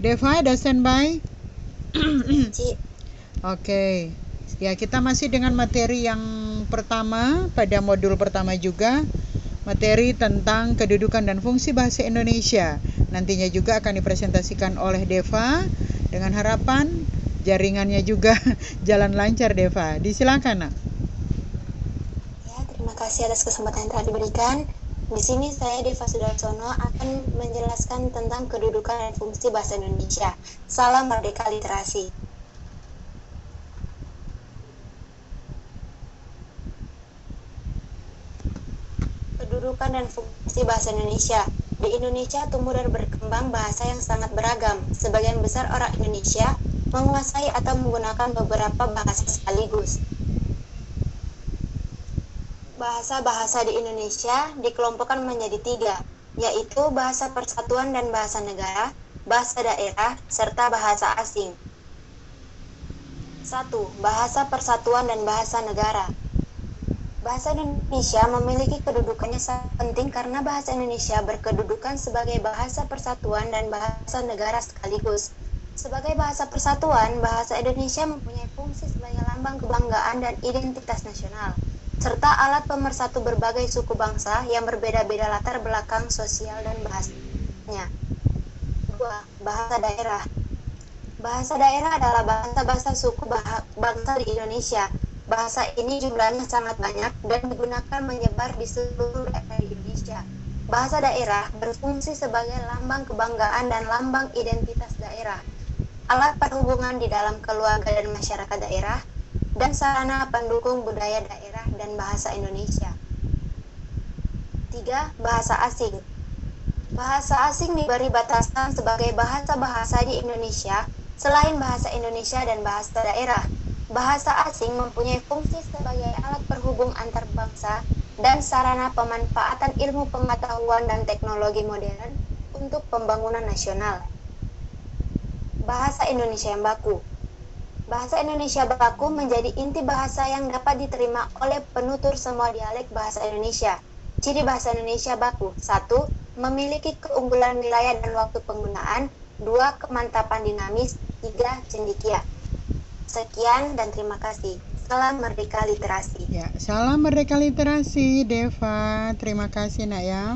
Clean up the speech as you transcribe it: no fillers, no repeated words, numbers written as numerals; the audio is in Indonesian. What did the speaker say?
Deva, ada standby? Ci. Oke. Ya, kita masih dengan materi yang pertama pada modul pertama juga, materi tentang kedudukan dan fungsi bahasa Indonesia. Nantinya juga akan dipresentasikan oleh Deva, dengan harapan jaringannya juga jalan lancar. Deva, disilakan, Nak. Ya, terima kasih atas kesempatan yang telah diberikan. Di sini saya Deva Sudarsono akan menjelaskan tentang kedudukan dan fungsi bahasa Indonesia. Salam Merdeka Literasi. Kedudukan dan fungsi bahasa Indonesia. Di Indonesia tumbuh dan berkembang bahasa yang sangat beragam. Sebagian besar orang Indonesia menguasai atau menggunakan beberapa bahasa sekaligus. Bahasa-bahasa di Indonesia dikelompokkan menjadi 3, yaitu bahasa persatuan dan bahasa negara, bahasa daerah, serta bahasa asing. 1. Bahasa persatuan dan bahasa negara. Bahasa Indonesia memiliki kedudukannya sangat penting karena bahasa Indonesia berkedudukan sebagai bahasa persatuan dan bahasa negara sekaligus. Sebagai bahasa persatuan, bahasa Indonesia mempunyai fungsi sebagai lambang kebanggaan dan identitas nasional, serta alat pemersatu berbagai suku bangsa yang berbeda-beda latar belakang sosial dan bahasanya. 2. Bahasa daerah. Bahasa daerah adalah bahasa-bahasa suku bangsa di Indonesia. Bahasa ini jumlahnya sangat banyak dan digunakan menyebar di seluruh daerah di Indonesia. Bahasa daerah berfungsi sebagai lambang kebanggaan dan lambang identitas daerah, alat perhubungan di dalam keluarga dan masyarakat daerah, dan sarana pendukung budaya daerah dan bahasa Indonesia. 3. Bahasa asing. Bahasa asing diberi batasan sebagai bahasa-bahasa di Indonesia selain bahasa Indonesia dan bahasa daerah. Bahasa asing mempunyai fungsi sebagai alat perhubung antar bangsa dan sarana pemanfaatan ilmu pengetahuan dan teknologi modern untuk pembangunan nasional. Bahasa Indonesia yang baku. Bahasa Indonesia baku menjadi inti bahasa yang dapat diterima oleh penutur semua dialek bahasa Indonesia. Ciri bahasa Indonesia baku: 1. Memiliki keunggulan wilayah dan waktu penggunaan. 2. Kemantapan dinamis. 3. Cendekia. Sekian dan terima kasih. Salam Merdeka Literasi. Ya, salam Merdeka Literasi, Deva. Terima kasih, Nak, ya.